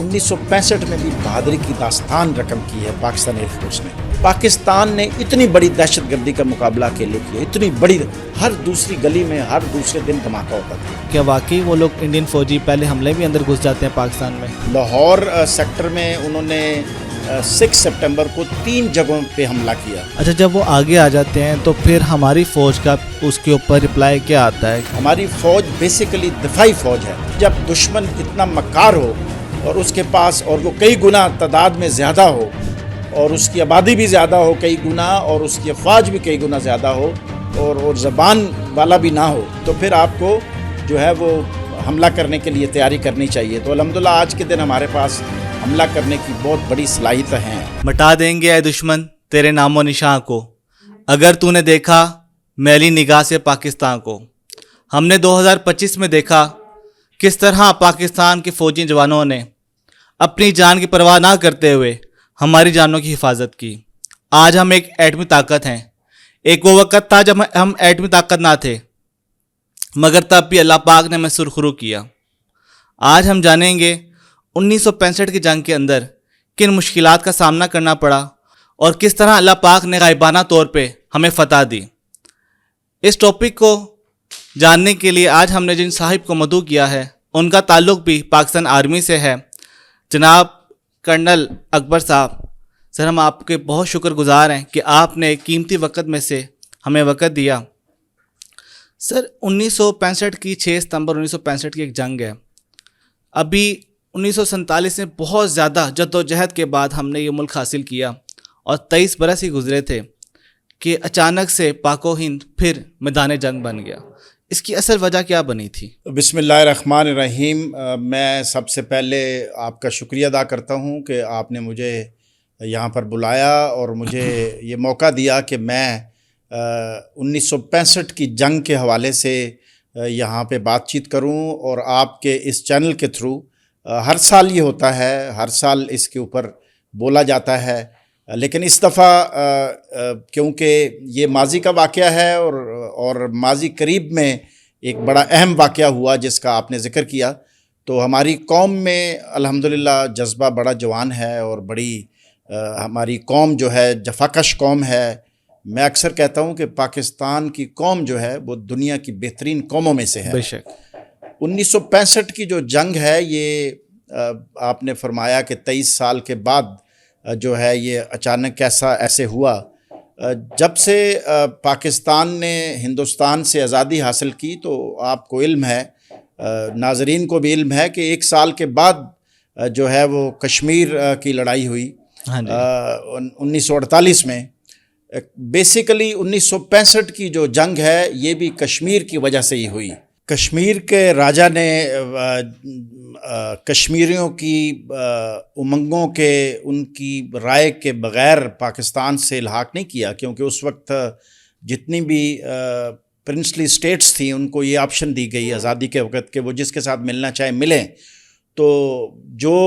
1965 میں بھی بہادری کی داستان رقم کی ہے پاکستان ایئر فورس نے. پاکستان نے اتنی بڑی دہشت گردی کا مقابلہ اکیلے کیا, اتنی بڑی, ہر دوسری گلی میں ہر دوسرے دن دھماکہ ہوتا تھا. کیا واقعی وہ لوگ انڈین فوجی پہلے حملے بھی اندر گھس جاتے ہیں پاکستان میں؟ لاہور سیکٹر میں انہوں نے 6 سپٹمبر کو 3 جگہوں پہ حملہ کیا. اچھا, جب وہ آگے آ جاتے ہیں تو پھر ہماری فوج کا اس کے اوپر رپلائی کیا آتا ہے؟ ہماری فوج بیسیکلی دفاعی فوج ہے. جب دشمن اتنا مکار ہو اور اس کے پاس, اور وہ کئی گنا تعداد میں زیادہ ہو, اور اس کی آبادی بھی زیادہ ہو کئی گنا, اور اس کی افواج بھی کئی گنا زیادہ ہو, اور زبان والا بھی نہ ہو, تو پھر آپ کو جو ہے وہ حملہ کرنے کے لیے تیاری کرنی چاہیے. تو الحمدللہ آج کے دن ہمارے پاس حملہ کرنے کی بہت بڑی صلاحیت ہیں. مٹا دیں گے اے دشمن تیرے نام و نشان کو, اگر تو نے دیکھا میلی نگاہ سے پاکستان کو. ہم نے 2025 میں دیکھا کس طرح پاکستان کے فوجی جوانوں نے اپنی جان کی پرواہ نہ کرتے ہوئے ہماری جانوں کی حفاظت کی. آج ہم ایک ایٹمی طاقت ہیں. ایک وہ وقت تھا جب ہم ایٹمی طاقت نہ تھے, مگر تب بھی اللہ پاک نے ہمیں سرخرو کیا. آج ہم جانیں گے 1965 کی جنگ کے اندر کن مشکلات کا سامنا کرنا پڑا اور کس طرح اللہ پاک نے غائبانہ طور پہ ہمیں فتح دی. اس ٹاپک کو جاننے کے لیے آج ہم نے جن صاحب کو مدعو کیا ہے ان کا تعلق بھی پاکستان آرمی سے ہے, جناب کرنل اکبر صاحب. سر, ہم آپ کے بہت شکر گزار ہیں کہ آپ نے قیمتی وقت میں سے ہمیں وقت دیا. سر, 1965 کی 6 ستمبر 1965 کی ایک جنگ ہے. ابھی 1947 میں بہت زیادہ جد و جہد کے بعد ہم نے یہ ملک حاصل کیا, اور 23 برس ہی گزرے تھے کہ اچانک سے پاک و ہند پھر میدان جنگ بن گیا. اس کی اصل وجہ کیا بنی تھی؟ بسم اللہ الرحمن الرحیم. میں سب سے پہلے آپ کا شکریہ ادا کرتا ہوں کہ آپ نے مجھے یہاں پر بلایا اور مجھے یہ موقع دیا کہ میں 1965 کی جنگ کے حوالے سے یہاں پہ بات چیت کروں. اور آپ کے اس چینل کے تھرو ہر سال یہ ہوتا ہے, ہر سال اس کے اوپر بولا جاتا ہے, لیکن اس دفعہ کیونکہ یہ ماضی کا واقعہ ہے اور ماضی قریب میں ایک بڑا اہم واقعہ ہوا جس کا آپ نے ذکر کیا, تو ہماری قوم میں الحمدللہ جذبہ بڑا جوان ہے, اور بڑی ہماری قوم جو ہے جفاکش قوم ہے. میں اکثر کہتا ہوں کہ پاکستان کی قوم جو ہے وہ دنیا کی بہترین قوموں میں سے ہے. بے شک. 1965 کی جو جنگ ہے یہ آپ نے فرمایا کہ 23 سال کے بعد جو ہے یہ اچانک ایسے ہوا. جب سے پاکستان نے ہندوستان سے آزادی حاصل کی تو آپ کو علم ہے, ناظرین کو بھی علم ہے کہ 1 سال کے بعد جو ہے وہ کشمیر کی لڑائی ہوئی 1948 میں. بیسیکلی 1965 کی جو جنگ ہے یہ بھی کشمیر کی وجہ سے ہی ہوئی. کشمیر کے راجہ نے کشمیریوں کی امنگوں کے, ان کی رائے کے بغیر پاکستان سے الحاق نہیں کیا, کیونکہ اس وقت جتنی بھی پرنسلی اسٹیٹس تھیں ان کو یہ آپشن دی گئی آزادی کے وقت کہ وہ جس کے ساتھ ملنا چاہے ملیں. تو جو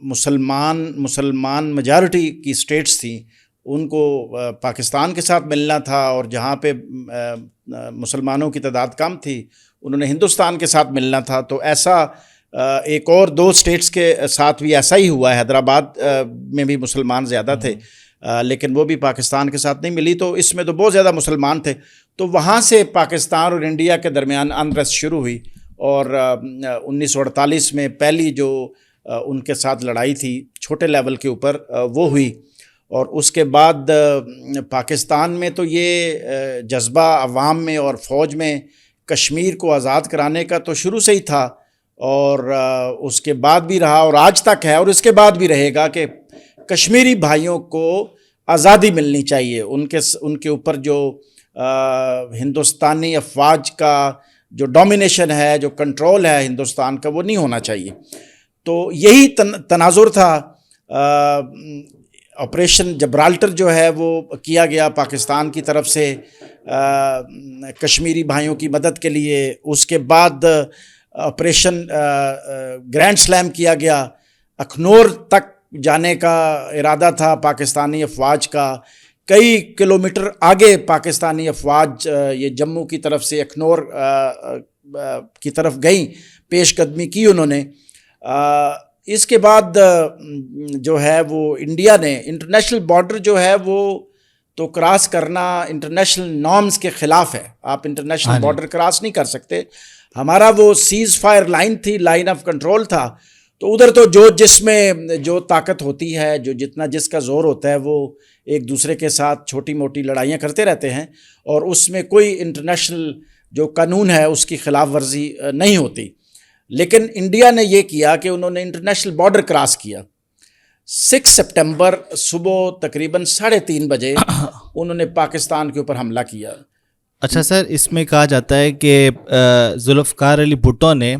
مسلمان میجارٹی کی اسٹیٹس تھیں ان کو پاکستان کے ساتھ ملنا تھا, اور جہاں پہ مسلمانوں کی تعداد کم تھی انہوں نے ہندوستان کے ساتھ ملنا تھا. تو ایسا ایک اور 2 اسٹیٹس کے ساتھ بھی ایسا ہی ہوا ہے. حیدرآباد میں بھی مسلمان زیادہ تھے لیکن وہ بھی پاکستان کے ساتھ نہیں ملی, تو اس میں تو بہت زیادہ مسلمان تھے. تو وہاں سے پاکستان اور انڈیا کے درمیان انرسٹ شروع ہوئی, اور 1948 میں پہلی جو ان کے ساتھ لڑائی تھی چھوٹے لیول کے اوپر وہ ہوئی. اور اس کے بعد پاکستان میں تو یہ جذبہ عوام میں اور فوج میں کشمیر کو آزاد کرانے کا تو شروع سے ہی تھا, اور اس کے بعد بھی رہا اور آج تک ہے, اور اس کے بعد بھی رہے گا کہ کشمیری بھائیوں کو آزادی ملنی چاہیے. ان کے اوپر جو ہندوستانی افواج کا جو ڈومینیشن ہے, جو کنٹرول ہے ہندوستان کا, وہ نہیں ہونا چاہیے. تو یہی تناظر تھا. آپریشن جبرالٹر جو ہے وہ کیا گیا پاکستان کی طرف سے کشمیری بھائیوں کی مدد کے لیے. اس کے بعد آپریشن گرینڈ سلیم کیا گیا. اخنور تک جانے کا ارادہ تھا پاکستانی افواج کا. کئی کلومیٹر آگے پاکستانی افواج یہ جموں کی طرف سے اخنور کی طرف گئیں, پیش قدمی کی انہوں نے. اس کے بعد جو ہے وہ انڈیا نے انٹرنیشنل بارڈر جو ہے وہ تو کراس کرنا انٹرنیشنل نارمز کے خلاف ہے. آپ انٹرنیشنل بارڈر کراس نہیں کر سکتے. ہمارا وہ سیز فائر لائن تھی, لائن آف کنٹرول تھا. تو ادھر تو جس میں جو طاقت ہوتی ہے, جتنا جس کا زور ہوتا ہے, وہ ایک دوسرے کے ساتھ چھوٹی موٹی لڑائیاں کرتے رہتے ہیں, اور اس میں کوئی انٹرنیشنل جو قانون ہے اس کی خلاف ورزی نہیں ہوتی. لیکن انڈیا نے یہ کیا کہ انہوں نے انٹرنیشنل بارڈر کراس کیا. 6 سپٹمبر صبح تقریباً 3:30 بجے انہوں نے پاکستان کے اوپر حملہ کیا. اچھا سر, اس میں کہا جاتا ہے کہ ذوالفقار علی بھٹو نے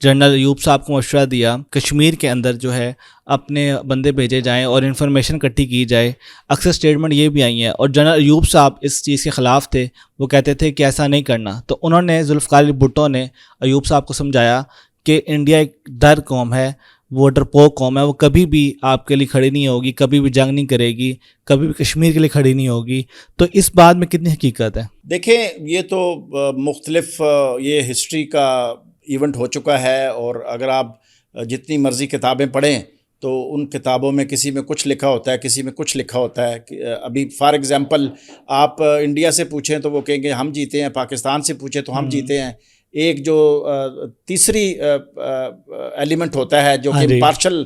جنرل ایوب صاحب کو مشورہ دیا کشمیر کے اندر جو ہے اپنے بندے بھیجے جائیں اور انفارمیشن اکٹھی کی جائے. اکثر اسٹیٹمنٹ یہ بھی آئی ہیں, اور جنرل ایوب صاحب اس چیز کے خلاف تھے. وہ کہتے تھے کہ ایسا نہیں کرنا. تو انہوں نے ذوالفقار علی بھٹو نے ایوب صاحب کو سمجھایا کہ انڈیا ایک ڈر قوم ہے, وہ ڈرپوک قوم ہے, وہ کبھی بھی آپ کے لیے کھڑی نہیں ہوگی, کبھی بھی جنگ نہیں کرے گی, کبھی بھی کشمیر کے لیے کھڑی نہیں ہوگی. تو اس بات میں کتنی حقیقت ہے؟ دیکھیں, یہ تو مختلف یہ ہسٹری کا ایونٹ ہو چکا ہے, اور اگر آپ جتنی مرضی کتابیں پڑھیں تو ان کتابوں میں کسی میں کچھ لکھا ہوتا ہے, کسی میں کچھ لکھا ہوتا ہے. ابھی فار ایگزامپل آپ انڈیا سے پوچھیں تو وہ کہیں گے ہم جیتے ہیں, پاکستان سے پوچھیں تو ہم جیتے ہیں. ایک جو تیسری ایلیمنٹ ہوتا ہے جو کہ امپارشل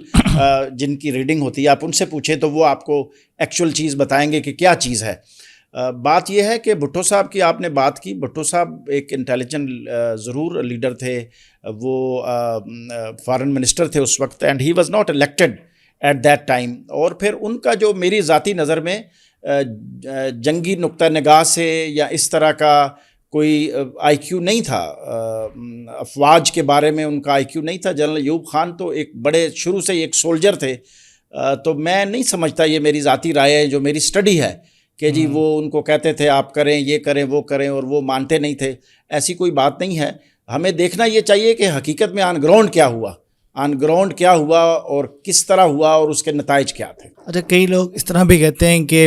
جن کی ریڈنگ ہوتی ہے, آپ ان سے پوچھیں تو وہ آپ کو ایکچوئل چیز بتائیں گے کہ کیا چیز ہے. بات یہ ہے کہ بھٹو صاحب کی آپ نے بات کی. بھٹو صاحب ایک انٹیلیجنٹ ضرور لیڈر تھے, وہ فارن منسٹر تھے اس وقت, and he was not elected at that time. اور پھر ان کا جو میری ذاتی نظر میں جنگی نقطہ نگاہ سے یا اس طرح کا کوئی آئی کیو نہیں تھا, افواج کے بارے میں ان کا آئی کیو نہیں تھا. جنرل ایوب خان تو ایک بڑے شروع سے ایک سولجر تھے. تو میں نہیں سمجھتا, یہ میری ذاتی رائے ہے, جو میری اسٹڈی ہے, کہ جی وہ ان کو کہتے تھے آپ کریں, یہ کریں, وہ کریں, اور وہ مانتے نہیں تھے. ایسی کوئی بات نہیں ہے. ہمیں دیکھنا یہ چاہیے کہ حقیقت میں آن گراؤنڈ کیا ہوا, آن گراؤنڈ کیا ہوا اور کس طرح ہوا اور اس کے نتائج کیا تھے. اچھا, کئی لوگ اس طرح بھی کہتے ہیں کہ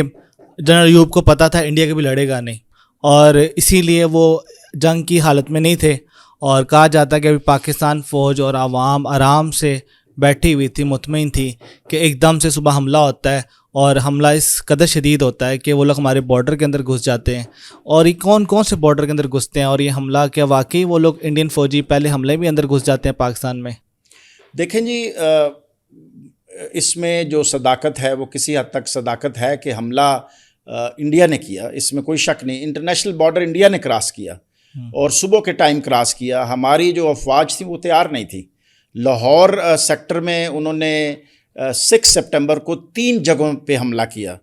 جنرل ایوب کو پتہ تھا انڈیا کبھی لڑے گا نہیں, اور اسی لیے وہ جنگ کی حالت میں نہیں تھے. اور کہا جاتا ہے کہ ابھی پاکستان فوج اور عوام آرام سے بیٹھی ہوئی تھی, مطمئن تھی کہ ایک دم سے صبح حملہ ہوتا ہے, اور حملہ اس قدر شدید ہوتا ہے کہ وہ لوگ ہمارے بارڈر کے اندر گھس جاتے ہیں. اور یہ کون سے بارڈر کے اندر گھستے ہیں, اور یہ حملہ کیا واقعی وہ لوگ انڈین فوجی پہلے حملے بھی اندر گھس جاتے ہیں پاکستان میں؟ دیکھیں جی, اس میں جو صداقت ہے وہ کسی حد تک صداقت ہے کہ حملہ انڈیا نے کیا, اس میں کوئی شک نہیں. انٹرنیشنل بارڈر انڈیا نے کراس کیا, اور صبح کے ٹائم کراس کیا. ہماری جو افواج تھی وہ تیار نہیں تھی. لاہور سیکٹر میں انہوں نے 6 سپٹمبر کو 3 جگہوں پہ حملہ کیا.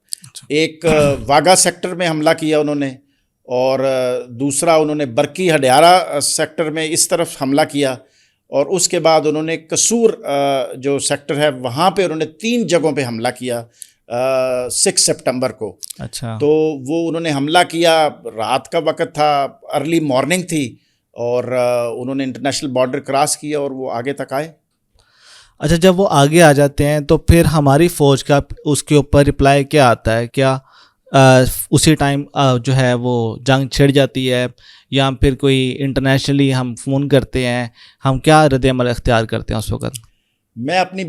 ایک واگا سیکٹر میں حملہ کیا انہوں نے, اور دوسرا انہوں نے برکی ہڈیارہ سیکٹر میں اس طرف حملہ کیا, اور اس کے بعد انہوں نے قصور جو سیکٹر ہے وہاں پہ انہوں نے 3 جگہوں پہ حملہ کیا 6 سپٹمبر کو. اچھا, تو وہ انہوں نے حملہ کیا, رات کا وقت تھا, ارلی مارننگ تھی, اور انہوں نے انٹرنیشنل بارڈر کراس کیا اور وہ آگے تک آئے. اچھا, جب وہ آگے آ جاتے ہیں تو پھر ہماری فوج کا اس کے اوپر رپلائی کیا آتا ہے؟ کیا اسی ٹائم جو ہے وہ جنگ چھڑ جاتی ہے, یا پھر کوئی انٹرنیشنلی ہم فون کرتے ہیں, ہم کیا رد عمل اختیار کرتے ہیں اس وقت؟ میں اپنی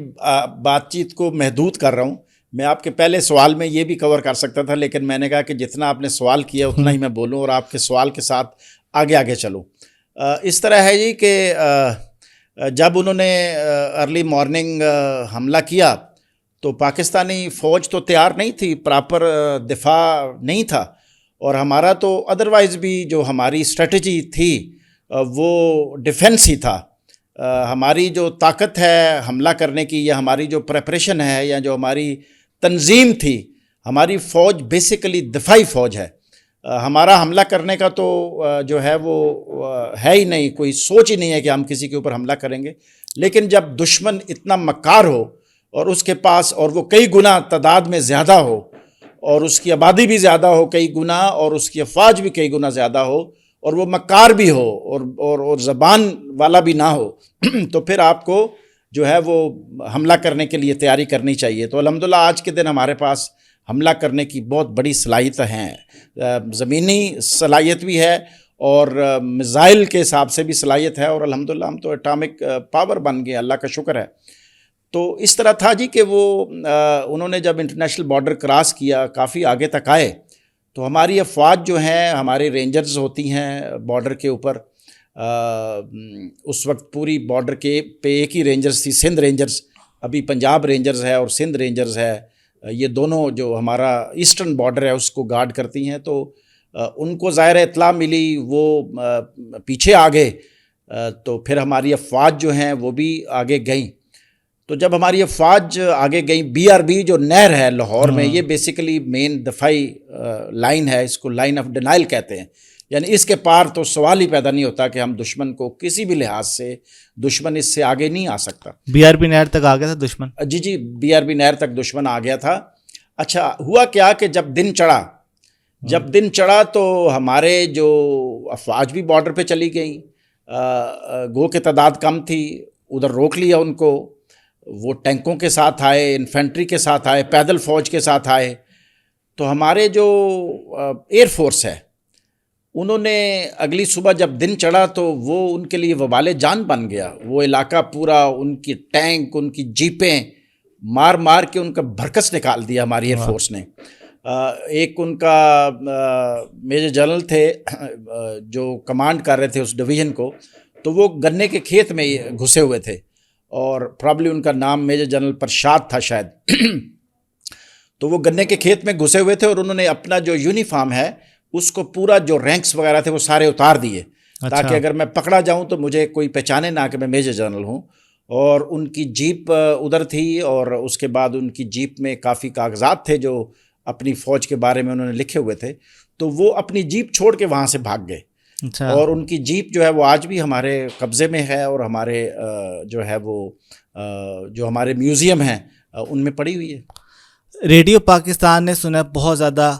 بات چیت کو محدود کر رہا ہوں. میں آپ کے پہلے سوال میں یہ بھی کور کر سکتا تھا, لیکن میں نے کہا کہ جتنا آپ نے سوال کیا اتنا ہی میں بولوں, اور آپ کے سوال کے ساتھ آگے چلوں. اس طرح ہے جی کہ جب انہوں نے ارلی مارننگ حملہ کیا تو پاکستانی فوج تو تیار نہیں تھی, پراپر دفاع نہیں تھا, اور ہمارا تو ادروائز بھی جو ہماری اسٹریٹجی تھی وہ ڈیفنس ہی تھا. ہماری جو طاقت ہے حملہ کرنے کی, یا ہماری جو پریپریشن ہے, یا جو ہماری تنظیم تھی, ہماری فوج بیسیکلی دفاعی فوج ہے. ہمارا حملہ کرنے کا تو جو ہے وہ ہے ہی نہیں, کوئی سوچ ہی نہیں ہے کہ ہم کسی کے اوپر حملہ کریں گے. لیکن جب دشمن اتنا مکار ہو, اور اس کے پاس, اور وہ کئی گنا تعداد میں زیادہ ہو, اور اس کی آبادی بھی زیادہ ہو کئی گنا, اور اس کی افواج بھی کئی گنا زیادہ ہو, اور وہ مکار بھی ہو, اور زبان والا بھی نہ ہو, تو پھر آپ کو جو ہے وہ حملہ کرنے کے لیے تیاری کرنی چاہیے. تو الحمدللہ آج کے دن ہمارے پاس حملہ کرنے کی بہت بڑی صلاحیت ہیں, زمینی صلاحیت بھی ہے, اور میزائل کے حساب سے بھی صلاحیت ہے, اور الحمدللہ ہم تو اٹامک پاور بن گئے, اللہ کا شکر ہے. تو اس طرح تھا جی کہ وہ انہوں نے جب انٹرنیشنل بارڈر کراس کیا، کافی آگے تک آئے، تو ہماری افواج جو ہیں، ہمارے رینجرز ہوتی ہیں بارڈر کے اوپر، اس وقت پوری بارڈر کے پہ ایک ہی رینجرز تھی، سندھ رینجرز، ابھی پنجاب رینجرز ہے اور سندھ رینجرز ہے، یہ دونوں جو ہمارا ایسٹرن بارڈر ہے اس کو گارڈ کرتی ہیں. تو ان کو ظاہر اطلاع ملی، وہ پیچھے آ گئے، تو پھر ہماری افواج جو ہیں وہ بھی آگے گئیں. تو جب ہماری افواج آگے گئیں، بی آر بی جو نہر ہے لاہور میں، یہ بیسیکلی مین دفاعی لائن ہے، اس کو لائن آف ڈینائل کہتے ہیں، یعنی اس کے پار تو سوال ہی پیدا نہیں ہوتا کہ ہم دشمن کو کسی بھی لحاظ سے، دشمن اس سے آگے نہیں آ سکتا. بی آر بی نہر تک آ گیا تھا دشمن؟ جی بی آر بی نہر تک دشمن آ گیا تھا. اچھا ہوا کیا کہ جب دن چڑھا تو ہمارے جو افواج بھی بارڈر پہ چلی گئیں، گو کہ تعداد کم تھی، ادھر روک لیا ان کو. وہ ٹینکوں کے ساتھ آئے، انفینٹری کے ساتھ آئے، پیدل فوج کے ساتھ آئے. تو ہمارے جو ایئر فورس ہے، انہوں نے اگلی صبح جب دن چڑھا تو وہ ان کے لیے وبال جان بن گیا. وہ علاقہ پورا، ان کی ٹینک، ان کی جیپیں مار مار کے ان کا بھرکس نکال دیا ہماری ایئر فورس نے. ایک ان کا میجر جنرل تھے جو کمانڈ کر رہے تھے اس ڈویژن کو، تو وہ گنے کے کھیت میں گھسے ہوئے تھے، اور پرابلی ان کا نام میجر جنرل پرشاد تھا شاید. تو وہ گنے کے کھیت میں گھسے ہوئے تھے، اور انہوں نے اپنا جو یونیفارم ہے اس کو پورا، جو رینکس وغیرہ تھے وہ سارے اتار دیے، تاکہ اگر میں پکڑا جاؤں تو مجھے کوئی پہچانے نہ کہ میں میجر جنرل ہوں. اور ان کی جیپ ادھر تھی، اور اس کے بعد ان کی جیپ میں کافی کاغذات تھے جو اپنی فوج کے بارے میں انہوں نے لکھے ہوئے تھے. تو وہ اپنی جیپ چھوڑ کے وہاں سے بھاگ گئے. اور ان کی جیپ جو ہے وہ آج بھی ہمارے قبضے میں ہے، اور ہمارے جو ہے وہ جو ہمارے میوزیم ہیں ان میں پڑی ہوئی ہے. ریڈیو پاکستان نے سنا بہت زیادہ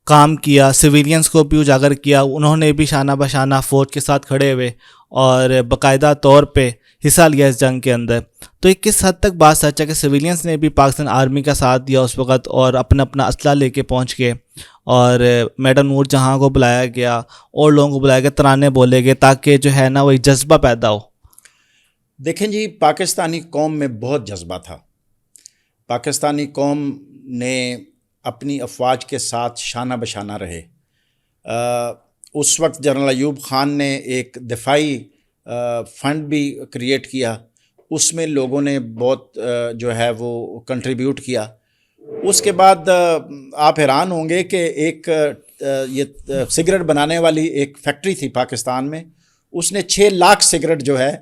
کام کیا، سویلینز کو بھی اجاگر کیا، انہوں نے بھی شانہ بشانہ فوج کے ساتھ کھڑے ہوئے اور باقاعدہ طور پہ حصہ لیا اس جنگ کے اندر. تو یہ کس حد تک بات سچ ہے کہ سویلینز نے بھی پاکستان آرمی کا ساتھ دیا اس وقت، اور اپنا اسلحہ لے کے پہنچ گئے، اور میڈم نور جہاں کو بلایا گیا اور لوگوں کو بلایا گیا، ترانے بولے گئے، تاکہ جو ہے نا وہ ایک جذبہ پیدا ہو؟ دیکھیں جی، پاکستانی قوم میں بہت جذبہ تھا. پاکستانی قوم نے اپنی افواج کے ساتھ شانہ بشانہ رہے. اس وقت جنرل ایوب خان نے ایک دفاعی فنڈ بھی کریٹ کیا، اس میں لوگوں نے بہت جو ہے وہ کنٹریبیوٹ کیا. اس کے بعد آپ حیران ہوں گے کہ ایک یہ سگریٹ بنانے والی ایک فیکٹری تھی پاکستان میں، اس نے 6 لاکھ سگریٹ جو ہے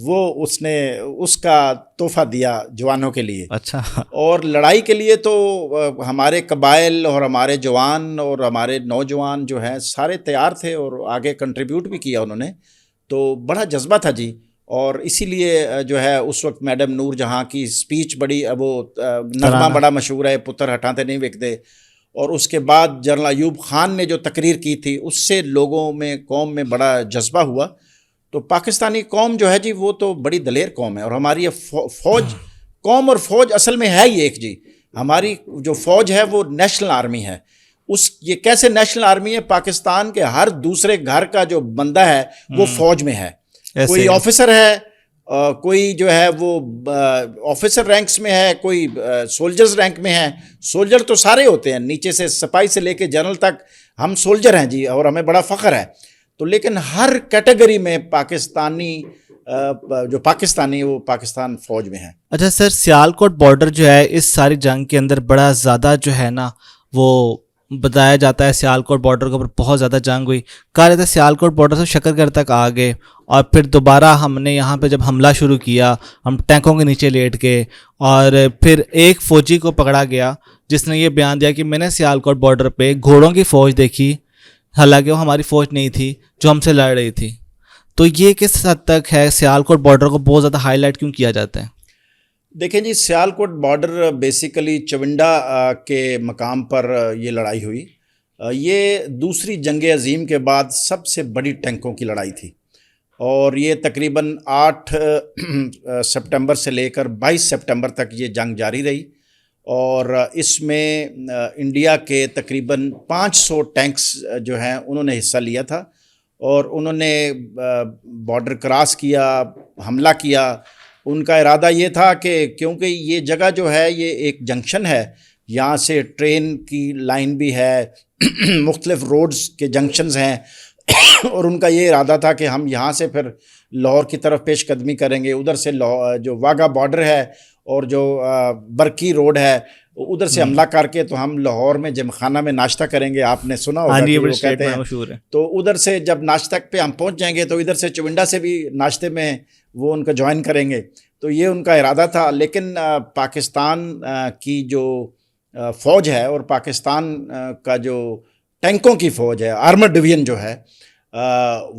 وہ اس نے اس کا تحفہ دیا جوانوں کے لیے. اچھا. اور لڑائی کے لیے تو ہمارے قبائل اور ہمارے جوان اور ہمارے نوجوان جو ہیں سارے تیار تھے، اور آگے کنٹریبیوٹ بھی کیا انہوں نے. تو بڑا جذبہ تھا جی. اور اسی لیے جو ہے اس وقت میڈم نور جہاں کی سپیچ بڑی، وہ نغمہ بڑا مشہور ہے، پتر ہٹاتے نہیں وکتے. اور اس کے بعد جنرل ایوب خان نے جو تقریر کی تھی، اس سے لوگوں میں، قوم میں بڑا جذبہ ہوا. تو پاکستانی قوم جو ہے جی وہ تو بڑی دلیر قوم ہے. اور ہماری فوج، قوم اور فوج اصل میں ہے ہی ایک جی. ہماری جو فوج ہے وہ نیشنل آرمی ہے. یہ کیسے نیشنل آرمی ہے؟ پاکستان کے ہر دوسرے گھر کا جو بندہ ہے وہ فوج میں ہے. کوئی آفیسر ہے، کوئی جو ہے وہ آفیسر رینکس میں ہے، کوئی سولجرز رینک میں ہے. سولجر تو سارے ہوتے ہیں، نیچے سے سپاہی سے لے کے جنرل تک ہم سولجر ہیں جی، اور ہمیں بڑا فخر ہے. تو لیکن ہر کیٹیگری میں پاکستانی وہ پاکستان فوج میں ہے. اچھا سر، سیالکوٹ بارڈر جو ہے اس ساری جنگ کے اندر بڑا زیادہ جو ہے نا وہ بتایا جاتا ہے، سیالکوٹ بارڈر کے اوپر بہت زیادہ جنگ ہوئی. کہا جاتا ہے سیالکوٹ بارڈر سے شکرگڑھ تک آ گئے، اور پھر دوبارہ ہم نے یہاں پہ جب حملہ شروع کیا، ہم ٹینکوں کے نیچے لیٹ گئے، اور پھر ایک فوجی کو پکڑا گیا جس نے یہ بیان دیا کہ میں نے سیالکوٹ بارڈر پہ گھوڑوں کی فوج دیکھی، حالانکہ وہ ہماری فوج نہیں تھی جو ہم سے لڑ رہی تھی. تو یہ کس حد تک ہے؟ سیالکوٹ بارڈر کو بہت زیادہ ہائی لائٹ کیوں کیا جاتا ہے؟ دیکھیں جی، سیالکوٹ بارڈر بیسیکلی چونڈا کے مقام پر یہ لڑائی ہوئی. یہ دوسری جنگ عظیم کے بعد سب سے بڑی ٹینکوں کی لڑائی تھی، اور یہ تقریباً 8 سپٹمبر سے لے کر 22 سپٹمبر تک یہ جنگ جاری رہی. اور اس میں انڈیا کے تقریباً 500 ٹینکس جو ہیں انہوں نے حصہ لیا تھا، اور انہوں نے بارڈر کراس کیا، حملہ کیا. ان کا ارادہ یہ تھا کہ کیونکہ یہ جگہ جو ہے یہ ایک جنکشن ہے، یہاں سے ٹرین کی لائن بھی ہے، مختلف روڈز کے جنکشنز ہیں، اور ان کا یہ ارادہ تھا کہ ہم یہاں سے پھر لاہور کی طرف پیش قدمی کریں گے، ادھر سے جو واگا بارڈر ہے اور جو برکی روڈ ہے ادھر سے حملہ کر کے تو ہم لاہور میں جم خانہ میں ناشتہ کریں گے. آپ نے سنا ہوگا کہ وہ کہتے ہیں مشہور ہے. تو ادھر سے جب ناشتہ پہ ہم پہنچ جائیں گے تو ادھر سے چونڈا سے بھی ناشتے میں وہ ان کو جوائن کریں گے. تو یہ ان کا ارادہ تھا. لیکن پاکستان کی جو فوج ہے اور پاکستان کا جو ٹینکوں کی فوج ہے، آرمر ڈویژن جو ہے،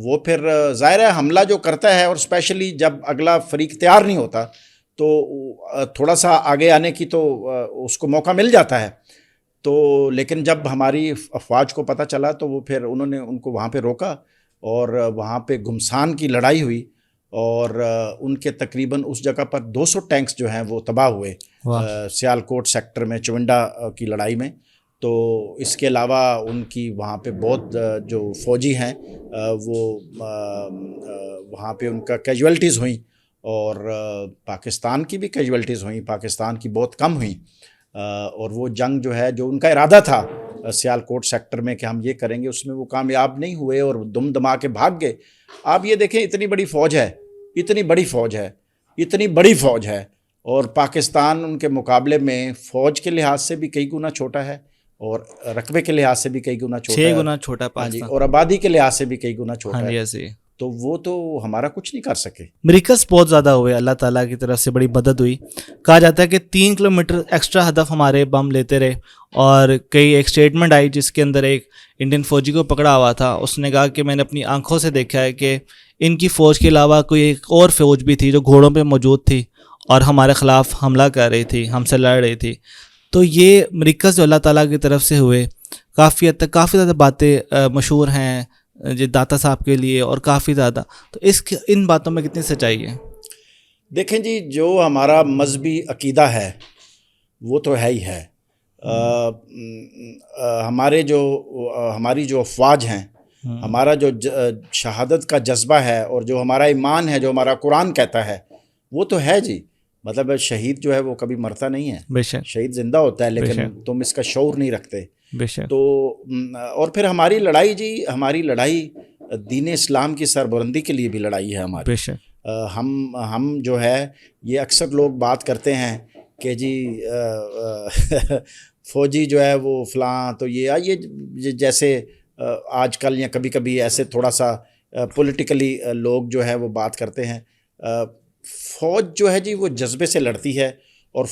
وہ پھر ظاہر ہے حملہ جو کرتا ہے، اور اسپیشلی جب اگلا فریق تیار نہیں ہوتا تو تھوڑا سا آگے آنے کی تو اس کو موقع مل جاتا ہے. تو لیکن جب ہماری افواج کو پتہ چلا تو وہ پھر انہوں نے ان کو وہاں پہ روکا، اور وہاں پہ گھمسان کی لڑائی ہوئی، اور ان کے تقریباً اس جگہ پر 200 ٹینکس جو ہیں وہ تباہ ہوئے سیالکوٹ سیکٹر میں چونڈا کی لڑائی میں. تو اس کے علاوہ ان کی وہاں پہ بہت جو فوجی ہیں وہ وہاں پہ ان کا کیجویلٹیز ہوئیں، اور پاکستان کی بھی کیجویلٹیز ہوئیں، پاکستان کی بہت کم ہوئیں. اور وہ جنگ جو ہے جو ان کا ارادہ تھا سیالکوٹ سیکٹر میں کہ ہم یہ کریں گے، اس میں وہ کامیاب نہیں ہوئے اور دم دما کے بھاگ گئے. آپ یہ دیکھیں اتنی بڑی فوج ہے، اتنی بڑی فوج ہے، اور پاکستان ان کے مقابلے میں فوج کے لحاظ سے بھی کئی گنا چھوٹا ہے، اور رقبے کے لحاظ سے بھی کئی گنا چھوٹا ہے، 6 گنا چھوٹا پاکستان، اور آبادی کے لحاظ سے بھی کئی گنا چھوٹا ہے. ایسے تو وہ تو ہمارا کچھ نہیں کر سکے. مریکز بہت زیادہ ہوئے، اللہ تعالیٰ کی طرف سے بڑی مدد ہوئی. کہا جاتا ہے کہ 3 کلومیٹر ایکسٹرا ہدف ہمارے بم لیتے رہے، اور ایک اسٹیٹمنٹ آئی جس کے اندر ایک انڈین فوجی کو پکڑا ہوا تھا. اس نے کہا کہ میں نے اپنی آنکھوں سے دیکھا ہے کہ ان کی فوج کے علاوہ کوئی ایک اور فوج بھی تھی جو گھوڑوں پہ موجود تھی اور ہمارے خلاف حملہ کر رہی تھی، ہم سے لڑ رہی تھی. تو یہ مریکز جو اللہ تعالیٰ کی طرف سے ہوئے، کافی حد تک کافی زیادہ باتیں مشہور ہیں جی داتا صاحب کے لیے، اور کافی زیادہ. تو ان باتوں میں کتنی سچائی ہے؟ دیکھیں جی، جو ہمارا مذہبی عقیدہ ہے وہ تو ہے ہی ہے. ہماری جو افواج ہیں، ہمارا جو شہادت کا جذبہ ہے، اور جو ہمارا ایمان ہے، جو ہمارا قرآن کہتا ہے وہ تو ہے جی. مطلب شہید جو ہے وہ کبی مرتا نہیں ہے، بے شک شہید زندہ ہوتا ہے، لیکن تم اس کا شعور نہیں رکھتے. بے شک. تو اور پھر ہماری لڑائی دین اسلام کی سربلندی کے لیے بھی لڑائی ہے ہماری. بے شک. ہم جو ہے یہ اکثر لوگ بات کرتے ہیں کہ جی فوجی جو ہے وہ فلاں، تو یہ جیسے آج کل یا کبھی کبھی ایسے تھوڑا سا پولیٹیکلی لوگ جو ہے وہ بات کرتے ہیں. فوج جو ہے جی وہ جذبے سے لڑتی ہے، اور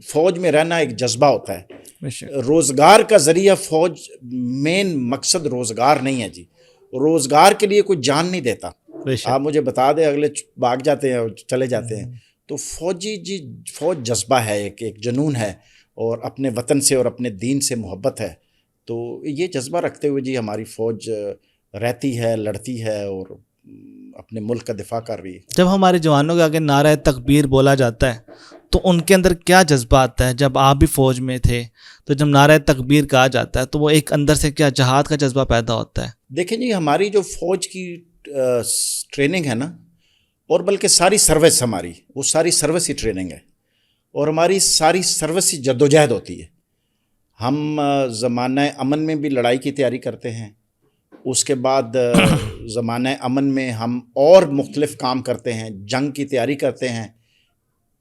فوج میں رہنا ایک جذبہ ہوتا ہے. روزگار کا ذریعہ فوج، مین مقصد روزگار نہیں ہے جی. روزگار کے لیے کوئی جان نہیں دیتا. آپ مجھے بتا دیں، اگلے بھاگ جاتے ہیں اور چلے جاتے ہیں. تو فوج جذبہ ہے، ایک جنون ہے، اور اپنے وطن سے اور اپنے دین سے محبت ہے. تو یہ جذبہ رکھتے ہوئے جی ہماری فوج رہتی ہے، لڑتی ہے، اور اپنے ملک کا دفاع کر رہی ہے. جب ہمارے جوانوں کے آگے نعرہ تکبیر بولا جاتا ہے تو ان کے اندر کیا جذبہ آتا ہے؟ جب آپ بھی فوج میں تھے تو جب نعرہ تکبیر کہا جاتا ہے تو وہ ایک اندر سے کیا جہاد کا جذبہ پیدا ہوتا ہے؟ دیکھیں جی، ہماری جو فوج کی ٹریننگ ہے نا، اور بلکہ ساری سروس ہماری، وہ ساری سروس ہی ٹریننگ ہے، اور ہماری ساری سروس ہی جدوجہد ہوتی ہے. ہم زمانہ امن میں بھی لڑائی کی تیاری کرتے ہیں، اس کے بعد زمانہ امن میں ہم اور مختلف کام کرتے ہیں، جنگ کی تیاری کرتے ہیں.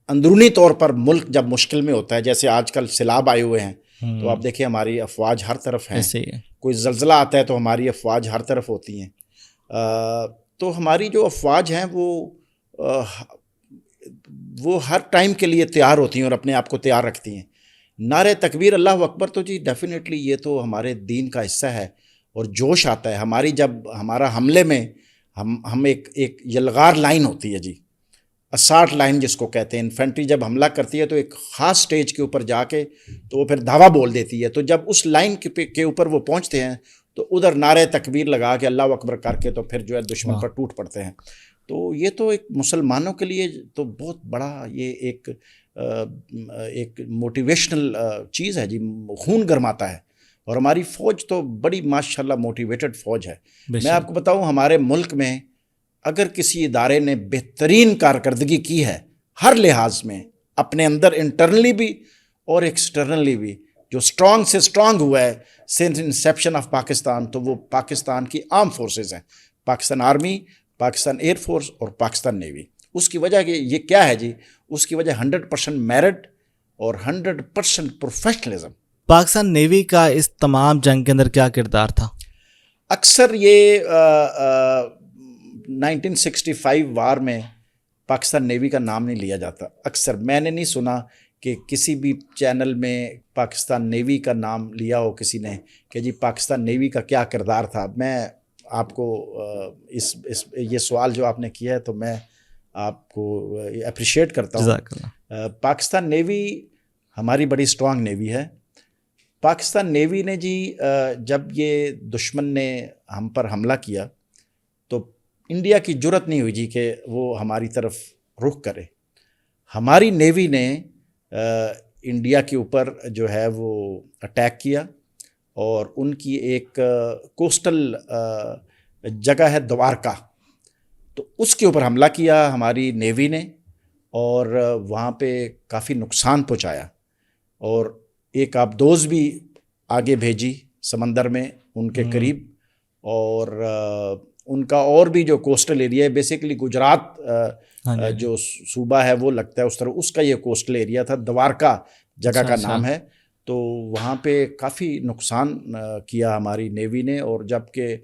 اندرونی طور پر ملک جب مشکل میں ہوتا ہے، جیسے آج کل سیلاب آئے ہوئے ہیں، تو آپ دیکھیں ہماری افواج ہر طرف ہیں. کوئی زلزلہ آتا ہے تو ہماری افواج ہر طرف ہوتی ہیں. تو ہماری جو افواج ہیں وہ ہر ٹائم کے لیے تیار ہوتی ہیں اور اپنے آپ کو تیار رکھتی ہیں. نعرہ تکبیر اللہ اکبر تو جی ڈیفینیٹلی یہ تو ہمارے دین کا حصہ ہے، اور جوش آتا ہے جب ہمارا حملے میں ہم ایک یلغار لائن ہوتی ہے جی، اسارٹ لائن جس کو کہتے ہیں. انفینٹری جب حملہ کرتی ہے تو ایک خاص سٹیج کے اوپر جا کے تو وہ پھر دھاوا بول دیتی ہے. تو جب اس لائن کے اوپر وہ پہنچتے ہیں تو ادھر نعرہ تکبیر لگا کے اللہ اکبر کر کے تو پھر جو ہے دشمن پر ٹوٹ پڑتے ہیں. تو یہ تو ایک مسلمانوں کے لیے تو بہت بڑا یہ ایک موٹیویشنل چیز ہے جی، خون گرماتا ہے. اور ہماری فوج تو بڑی ماشاءاللہ موٹیویٹڈ فوج ہے. میں آپ کو بتاؤں، ہمارے ملک میں اگر کسی ادارے نے بہترین کارکردگی کی ہے ہر لحاظ میں اپنے اندر انٹرنلی بھی اور ایکسٹرنلی بھی جو اسٹرانگ سے اسٹرانگ ہوا ہے سنس انسیپشن آف پاکستان، تو وہ پاکستان کی آرم فورسز ہیں، Pakistan army, Pakistan air force اور پاکستان نیوی۔ اس کی وجہ کہ یہ کیا ہے جی، اس کی وجہ 100% میرٹ اور 100% پروفیشنلزم۔ پاکستان نیوی کا اس تمام جنگ کے اندر کیا کردار تھا؟ اکثر یہ 1965 وار میں پاکستان نیوی کا نام نہیں لیا جاتا، اکثر میں نے نہیں سنا کہ کسی بھی چینل میں پاکستان نیوی کا نام لیا ہو کسی نے کہ جی پاکستان نیوی کا کیا کردار تھا۔ میں آپ کو یہ سوال جو آپ نے کیا ہے تو میں آپ کو اپریشیٹ کرتا ہوں۔ پاکستان نیوی ہماری بڑی اسٹرانگ نیوی ہے۔ پاکستان نیوی نے جی جب یہ دشمن نے ہم پر حملہ کیا تو انڈیا کی جرت نہیں ہوئی جی کہ وہ ہماری طرف رخ کرے۔ ہماری نیوی نے انڈیا کے اوپر جو ہے وہ اٹیک کیا، اور ان کی ایک کوسٹل جگہ ہے دوارکا، تو اس کے اوپر حملہ کیا ہماری نیوی نے، اور وہاں پہ کافی نقصان پہنچایا، اور ایک آبدوز بھی آگے بھیجی سمندر میں ان کے قریب، اور ان کا اور بھی جو کوسٹل ایریا ہے، بیسیکلی گجرات جو صوبہ ہے وہ لگتا ہے اس طرح، اس کا یہ کوسٹل ایریا تھا، دوارکا جگہ کا نام ہے۔ تو وہاں پہ کافی نقصان کیا ہماری نیوی نے، اور جب کہ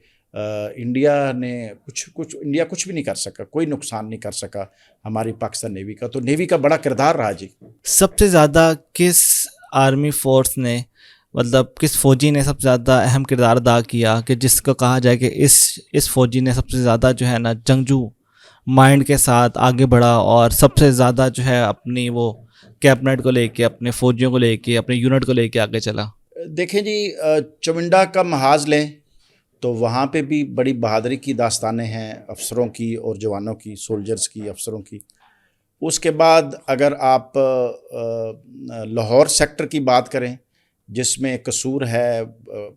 انڈیا نے انڈیا کچھ بھی نہیں کر سکا، کوئی نقصان نہیں کر سکا ہماری پاکستان نیوی کا۔ تو نیوی کا بڑا کردار رہا جی۔ سب سے زیادہ کس آرمی فورس نے، مطلب کس فوجی نے سب سے زیادہ اہم کردار ادا کیا کہ جس کو کہا جائے کہ اس فوجی نے سب سے زیادہ جو ہے نا جنگجو مائنڈ کے ساتھ آگے بڑھا، اور سب سے زیادہ جو ہے اپنی وہ کیبنٹ کو لے کے، اپنے فوجیوں کو لے کے، اپنے یونٹ کو لے کے آگے چلا؟ دیکھیں جی، چمنڈا کا محاذ لیں تو وہاں پہ بھی بڑی بہادری کی داستانیں ہیں افسروں کی اور جوانوں کی، سولجرز کی، افسروں کی۔ اس کے بعد اگر آپ لاہور سیکٹر کی بات کریں جس میں قصور ہے،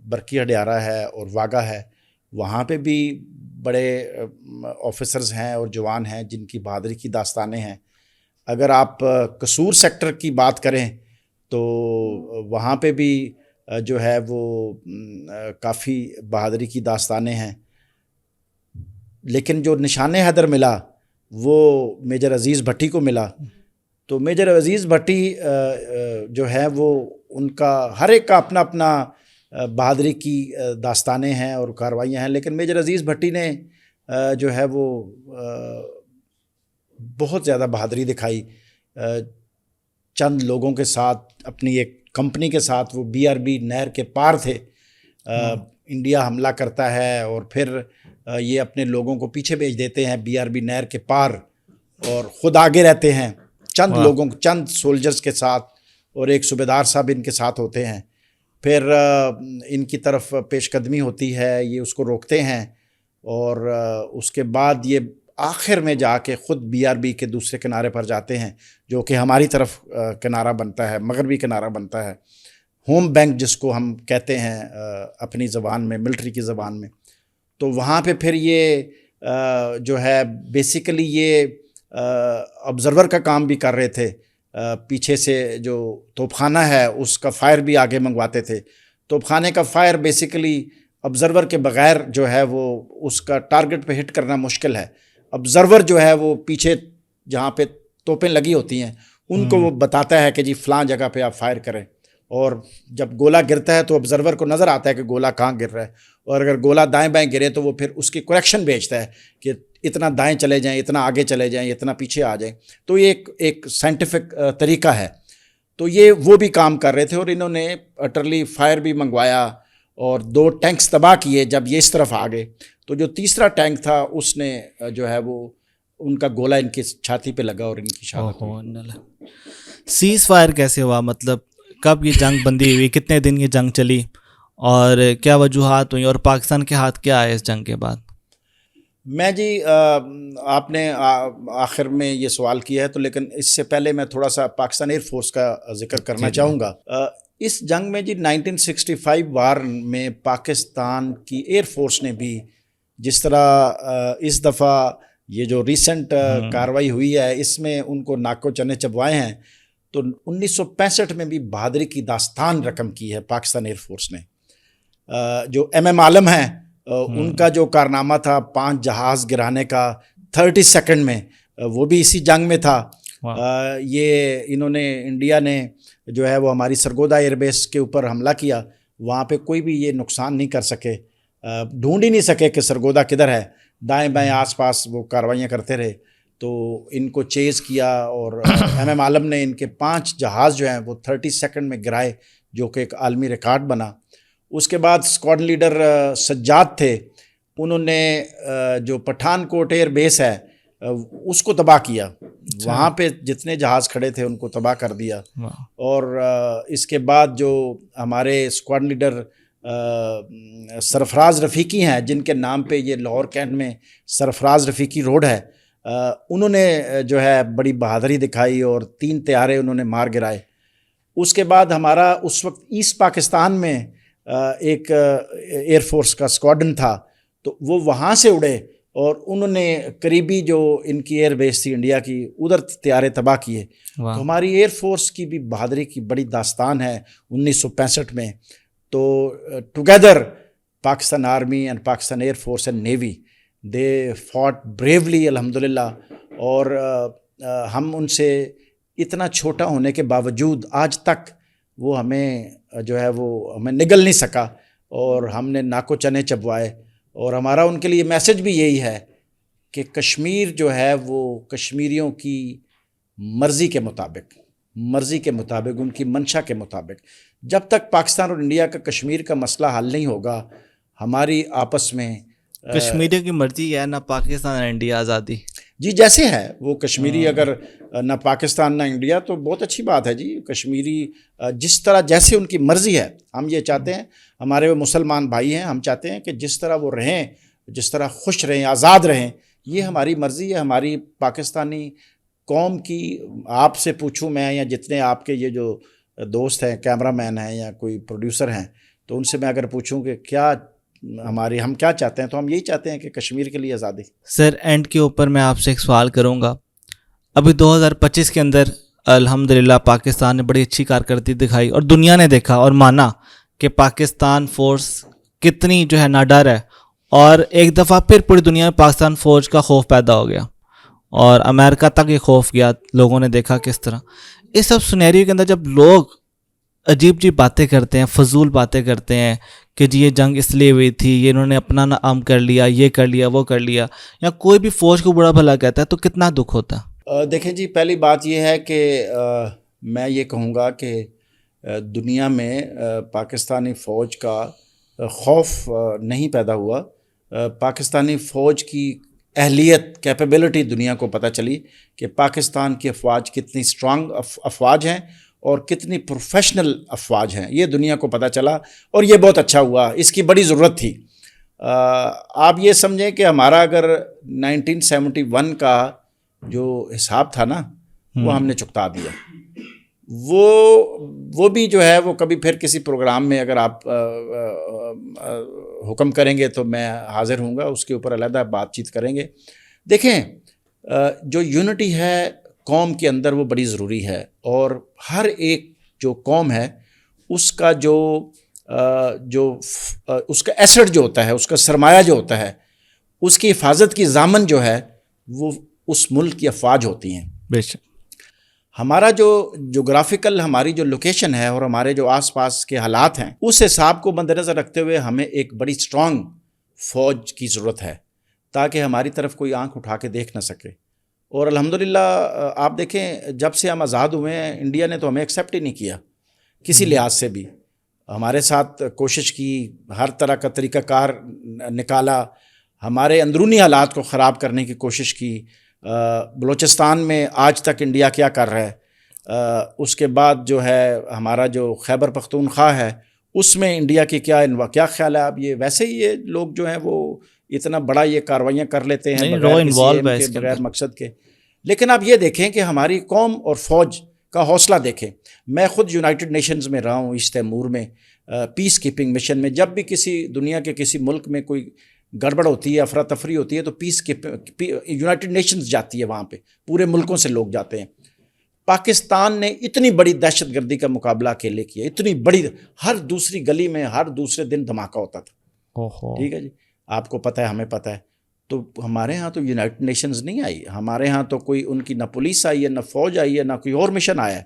برقی ہڈیارہ ہے اور واگا ہے، وہاں پہ بھی بڑے آفیسرز ہیں اور جوان ہیں جن کی بہادری کی داستانیں ہیں۔ اگر آپ قصور سیکٹر کی بات کریں تو وہاں پہ بھی جو ہے وہ کافی بہادری کی داستانیں ہیں، لیکن جو نشان حیدر ملا وہ میجر عزیز بھٹی کو ملا۔ تو میجر عزیز بھٹی جو ہے وہ ان کا ہر ایک کا اپنا اپنا بہادری کی داستانیں ہیں اور کاروائیاں ہیں، لیکن میجر عزیز بھٹی نے جو ہے وہ بہت زیادہ بہادری دکھائی۔ چند لوگوں کے ساتھ، اپنی ایک کمپنی کے ساتھ، وہ BRB نہر کے پار تھے، انڈیا حملہ کرتا ہے اور پھر یہ اپنے لوگوں کو پیچھے بھیج دیتے ہیں BRB نہر کے پار، اور خود آگے رہتے ہیں چند سولجرز کے ساتھ، اور ایک صوبیدار صاحب ان کے ساتھ ہوتے ہیں۔ پھر ان کی طرف پیش قدمی ہوتی ہے، یہ اس کو روکتے ہیں، اور اس کے بعد یہ آخر میں جا کے خود BRB کے دوسرے کنارے پر جاتے ہیں، جو کہ ہماری طرف کنارہ بنتا ہے، مغربی کنارہ بنتا ہے، ہوم بینک جس کو ہم کہتے ہیں اپنی زبان میں، ملٹری کی زبان میں۔ تو وہاں پہ پھر یہ جو ہے بیسیکلی یہ آبزرور کا کام بھی کر رہے تھے، پیچھے سے جو توپ خانہ ہے اس کا فائر بھی آگے منگواتے تھے۔ توپ خانے کا فائر بیسیکلی آبزرور کے بغیر جو ہے وہ اس کا ٹارگٹ پہ ہٹ کرنا مشکل ہے۔ آبزرور جو ہے وہ پیچھے جہاں پہ توپیں لگی ہوتی ہیں ان کو وہ بتاتا ہے کہ جی فلاں جگہ پہ آپ فائر کریں، اور جب گولا گرتا ہے تو آبزرور کو نظر آتا ہے کہ گولا کہاں گر رہا ہے، اور اگر گولا دائیں بائیں گرے تو وہ پھر اس کی کریکشن بھیجتا ہے کہ اتنا دائیں چلے جائیں، اتنا آگے چلے جائیں، اتنا پیچھے آ جائیں۔ تو یہ ایک سائنٹیفک طریقہ ہے۔ تو یہ وہ بھی کام کر رہے تھے، اور انہوں نے اٹرلی فائر بھی منگوایا اور 2 ٹینکس تباہ کیے جب یہ اس طرف آ گئے۔ تو جو تیسرا ٹینک تھا اس نے جو ہے وہ ان کا گولا ان کی چھاتی پہ لگا اور ان کی شہادت ہوئی۔ سیز فائر کیسے ہوا؟ مطلب کب یہ جنگ بندی ہوئی؟ کتنے دن یہ جنگ چلی اور کیا وجوہات ہوئیں، اور پاکستان کے ہاتھ کیا آئے اس جنگ کے بعد؟ میں جی آپ نے آخر میں یہ سوال کیا ہے تو، لیکن اس سے پہلے میں تھوڑا سا پاکستان ایئر فورس کا ذکر کرنا چاہوں گا۔ اس جنگ میں جی 1965 وار میں پاکستان کی ایئر فورس نے بھی جس طرح اس دفعہ یہ جو ریسنٹ کاروائی ہوئی ہے اس میں ان کو ناکو چنے چبوائے ہیں. تو 1965 میں بھی بہادری کی داستان رقم کی ہے پاکستان ایئر فورس نے. جو ایم عالم ہیں ان کا جو کارنامہ تھا 5 جہاز گرانے کا 30 سیکنڈ میں، وہ بھی اسی جنگ میں تھا. یہ انہوں نے انڈیا نے جو ہے وہ ہماری سرگودا ایئر بیس کے اوپر حملہ کیا، وہاں پہ کوئی بھی یہ نقصان نہیں کر سکے، ڈھونڈ ہی نہیں سکے کہ سرگودا کدھر ہے، دائیں بائیں آس پاس وہ کاروائیاں کرتے رہے. تو ان کو چیز کیا اور ایم عالم نے ان کے 5 جہاز جو ہیں وہ 30 سیکنڈ میں گرائے، جو کہ ایک عالمی ریکارڈ بنا. اس کے بعد اسکواڈ لیڈر سجاد تھے، انہوں نے جو پٹھان کوٹ ایئر بیس ہے اس کو تباہ کیا، وہاں پہ جتنے جہاز کھڑے تھے ان کو تباہ کر دیا. اور اس کے بعد جو ہمارے اسکواڈ لیڈر سرفراز رفیقی ہیں، جن کے نام پہ یہ لاہور کینٹ میں سرفراز رفیقی روڈ ہے، انہوں نے جو ہے بڑی بہادری دکھائی اور 3 طیارے انہوں نے مار گرائے. اس کے بعد ہمارا اس وقت ایسٹ پاکستان میں ایک ایئر فورس کا اسکواڈن تھا، تو وہ وہاں سے اڑے اور انہوں نے قریبی جو ان کی ایئر بیس تھی انڈیا کی، ادھر طیارے تباہ کیے. تو ہماری ایئر فورس کی بھی بہادری کی بڑی داستان ہے 1965 میں. تو together Pakistan army and Pakistan air force and navy they fought bravely الحمدللہ. اور ہم ان سے اتنا چھوٹا ہونے کے باوجود آج تک وہ ہمیں جو ہے وہ ہمیں نگل نہیں سکا اور ہم نے ناکو چنے چبوائے. اور ہمارا ان کے لیے میسج بھی یہی ہے کہ کشمیر جو ہے وہ کشمیریوں کی مرضی کے مطابق ان کی منشا کے مطابق، جب تک پاکستان اور انڈیا کا کشمیر کا مسئلہ حل نہیں ہوگا، ہماری آپس میں کشمیریوں کی مرضی ہے، نہ پاکستان نہ انڈیا آزادی. جی جیسے ہے وہ کشمیری، اگر نہ پاکستان نہ انڈیا تو بہت اچھی بات ہے جی. کشمیری جس طرح جیسے ان کی مرضی ہے، ہم یہ چاہتے ہیں، ہمارے وہ مسلمان بھائی ہیں، ہم چاہتے ہیں کہ جس طرح وہ رہیں، جس طرح خوش رہیں، آزاد رہیں، یہ ہماری مرضی ہے. ہماری پاکستانی قوم کی، آپ سے پوچھوں میں یا جتنے آپ کے یہ جو دوست ہیں، کیمرہ مین ہیں یا کوئی پروڈیوسر ہیں، تو ان سے میں اگر پوچھوں کہ کیا ہم کیا چاہتے ہیں، تو ہم یہی چاہتے ہیں کہ کشمیر کے لیے آزادی. سر اینڈ کے اوپر میں آپ سے ایک سوال کروں گا. ابھی 2025 کے اندر الحمدللہ پاکستان نے بڑی اچھی کارکردگی دکھائی اور دنیا نے دیکھا اور مانا کہ پاکستان فورس کتنی جو ہے ناڈر ہے، اور ایک دفعہ پھر پوری دنیا میں پاکستان فوج کا خوف پیدا ہو گیا اور امریکہ تک یہ خوف گیا. لوگوں نے دیکھا کس طرح اس سب سنیریو کے اندر جب لوگ عجیب عجیب باتیں کرتے ہیں، فضول باتیں کرتے ہیں کہ جی یہ جنگ اس لیے ہوئی تھی، یہ انہوں نے اپنا نام کر لیا، یہ کر لیا، وہ کر لیا، یا کوئی بھی فوج کو برا بھلا کہتا ہے، تو کتنا دکھ ہوتا ہے؟ دیکھیں جی، پہلی بات یہ ہے کہ میں یہ کہوں گا کہ دنیا میں پاکستانی فوج کا خوف نہیں پیدا ہوا. پاکستانی فوج کی اہلیت، کیپیبلٹی دنیا کو پتہ چلی کہ پاکستان کی افواج کتنی اسٹرانگ افواج ہیں اور کتنی پروفیشنل افواج ہیں، یہ دنیا کو پتہ چلا اور یہ بہت اچھا ہوا، اس کی بڑی ضرورت تھی. آپ یہ سمجھیں کہ ہمارا اگر 1971 کا جو حساب تھا نا، وہ ہم نے چکتا دیا. وہ بھی جو ہے وہ کبھی پھر کسی پروگرام میں اگر آپ حکم کریں گے تو میں حاضر ہوں گا، اس کے اوپر علیحدہ بات چیت کریں گے. دیکھیں، جو یونٹی ہے قوم کے اندر وہ بڑی ضروری ہے، اور ہر ایک جو قوم ہے اس کا جو اس کا ایسٹ جو ہوتا ہے، اس کا سرمایہ جو ہوتا ہے، اس کی حفاظت کی ضامن جو ہے وہ اس ملک کی افواج ہوتی ہیں. بے شک ہمارا جو جغرافیکل ہماری جو لوکیشن ہے اور ہمارے جو آس پاس کے حالات ہیں، اس حساب کو مد نظر رکھتے ہوئے ہمیں ایک بڑی اسٹرانگ فوج کی ضرورت ہے تاکہ ہماری طرف کوئی آنکھ اٹھا کے دیکھ نہ سکے. اور الحمدللہ آپ دیکھیں، جب سے ہم آزاد ہوئے ہیں انڈیا نے تو ہمیں ایکسیپٹ ہی نہیں کیا کسی لحاظ سے بھی. ہمارے ساتھ کوشش کی، ہر طرح کا طریقہ کار نکالا، ہمارے اندرونی حالات کو خراب کرنے کی کوشش کی. بلوچستان میں آج تک انڈیا کیا کر رہا ہے، اس کے بعد جو ہے ہمارا جو خیبر پختونخوا ہے اس میں انڈیا کی کیا خیال ہے. اب یہ ویسے ہی یہ لوگ جو ہیں وہ اتنا بڑا یہ کارروائیاں کر لیتے ہیں بغیر مقصد کے. لیکن آپ یہ دیکھیں کہ ہماری قوم اور فوج کا حوصلہ دیکھیں. میں خود یونائٹڈ نیشنز میں رہا ہوں، ایسٹ تیمور میں پیس کیپنگ مشن میں. جب بھی کسی دنیا کے کسی ملک میں کوئی گڑبڑ ہوتی ہے, افراتفری ہوتی ہے, تو پیس کے یونائٹڈ نیشنز جاتی ہے وہاں پہ, پورے ملکوں سے لوگ جاتے ہیں. پاکستان نے اتنی بڑی دہشت گردی کا مقابلہ اکیلے کیا, اتنی بڑی, ہر دوسری گلی میں ہر دوسرے دن دھماکہ ہوتا تھا. ٹھیک ہے جی, آپ کو پتہ ہے, ہمیں پتہ ہے. تو ہمارے ہاں تو یونائٹڈ نیشنز نہیں آئی, ہمارے ہاں تو کوئی ان کی نہ پولیس آئی ہے, نہ فوج آئی ہے, نہ کوئی اور مشن آیا ہے.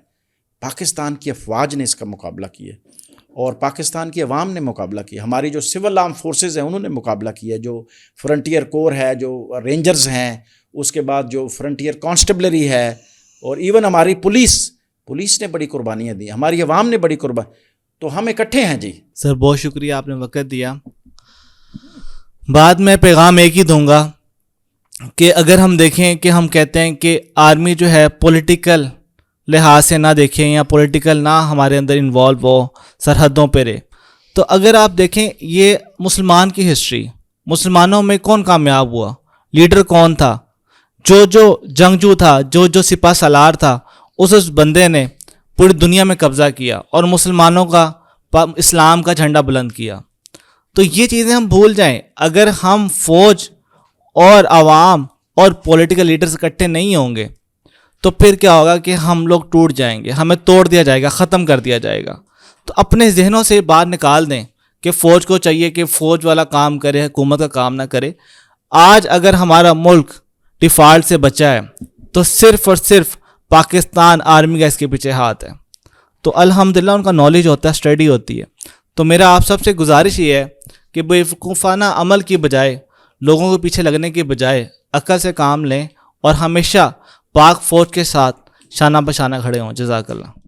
پاکستان کی افواج نے اس کا مقابلہ کیا, اور پاکستان کی عوام نے مقابلہ کیا. ہماری جو سول آرم فورسز ہیں انہوں نے مقابلہ کیا, جو فرنٹیئر کور ہے, جو رینجرز ہیں, اس کے بعد جو فرنٹیئر کانسٹیبلری ہے, اور ایون ہماری پولیس نے بڑی قربانیاں دی, ہماری عوام نے بڑی قربانی. تو ہم اکٹھے ہیں جی. سر بہت شکریہ, آپ نے وقت دیا. بعد میں پیغام ایک ہی دوں گا کہ اگر ہم دیکھیں کہ ہم کہتے ہیں کہ آرمی جو ہے پولیٹیکل لحاظ سے نہ دیکھیں یا پولیٹیکل نہ ہمارے اندر انوالو ہو, سرحدوں پہ رہے, تو اگر آپ دیکھیں یہ مسلمان کی ہسٹری, مسلمانوں میں کون کامیاب ہوا, لیڈر کون تھا, جو جنگجو تھا, جو سپاہ سالار تھا, اس بندے نے پوری دنیا میں قبضہ کیا اور مسلمانوں کا, اسلام کا جھنڈا بلند کیا. تو یہ چیزیں ہم بھول جائیں. اگر ہم فوج اور عوام اور پولیٹیکل لیڈرز اکٹھے نہیں ہوں گے تو پھر کیا ہوگا کہ ہم لوگ ٹوٹ جائیں گے, ہمیں توڑ دیا جائے گا, ختم کر دیا جائے گا. تو اپنے ذہنوں سے بات نکال دیں کہ فوج کو چاہیے کہ فوج والا کام کرے, حکومت کا کام نہ کرے. آج اگر ہمارا ملک ڈیفالٹ سے بچا ہے تو صرف اور صرف پاکستان آرمی کا اس کے پیچھے ہاتھ ہے. تو الحمدللہ ان کا نالج ہوتا ہے, اسٹڈی ہوتی ہے. تو میرا آپ سب سے گزارش یہ ہے کہ بیوقوفانہ عمل کی بجائے, لوگوں کے پیچھے لگنے کے بجائے عقل سے کام لیں اور ہمیشہ پاک فوج کے ساتھ شانہ بشانہ کھڑے ہوں. جزاک اللہ.